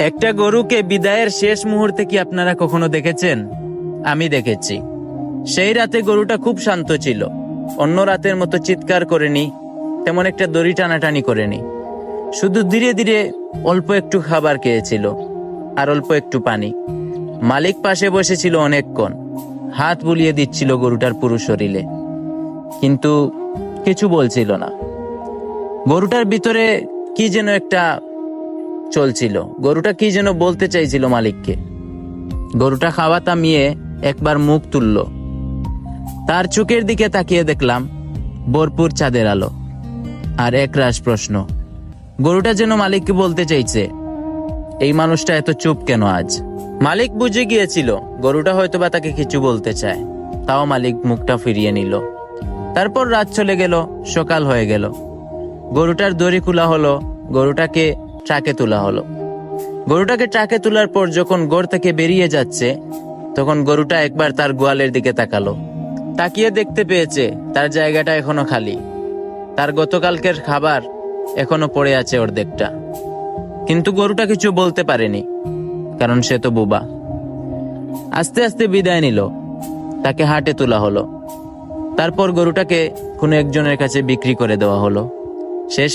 একটা গরুকে বিদায়ের শেষ মুহূর্তে কি আপনারা কখনো দেখেছেন? আমি দেখেছি। সেই রাতে গরুটা খুব শান্ত ছিল। অন্য রাতের মতো চিৎকার করেনি, তেমন একটা দড়ি টানাটানি করেনি। শুধু ধীরে ধীরে অল্প একটু খাবার খেয়েছিল আর অল্প একটু পানি। মালিক পাশে বসেছিল অনেকক্ষণ, হাত বুলিয়ে দিচ্ছিল গরুটার পুরো শরীরে, কিন্তু কিছু বলছিল না। গরুটার ভিতরে কি যেন একটা চলছিল, গরুটা কি যেন বলতে চাইছিল মালিককে। গরুটা খাওয়া থামিয়ে একবার মুখ তুলল। তার চোখের দিকে তাকিয়ে দেখলাম ভরপুর চাঁদের আলো আর একরাশ প্রশ্ন। গরুটা যেন মালিককে বলতে চাইছে, এই মানুষটা এত চুপ কেন আজ? মালিক বুঝে গিয়েছিল গরুটা হয়তোবা তাকে কিছু বলতে চায়, তাও মালিক মুখটা ফিরিয়ে নিল। তারপর রাত চলে গেল, সকাল হয়ে গেল। গরুটার দড়ি খোলা হলো, গরুটাকে ট্রাকে তোলা হলো। গরুটাকে ট্রাকে তোলার পর যখন ঘর থেকে বেরিয়ে যাচ্ছে, তখন গরুটা একবার তার গোয়ালের দিকে তাকালো। তাকিয়ে দেখতে পেয়েছে তার জায়গাটা এখনো খালি। তার গতকালকের খাবার এখনো পড়ে আছে অর্ধেকটা। কিন্তু গরুটা কিছু বলতে পারেনি, কারণ সে তো বোবা। আস্তে আস্তে বিদায় নিল, তাকে হাটে তোলা হলো। তারপর গরুটাকে কোনো একজনের কাছে বিক্রি করে দেওয়া হলো। শেষ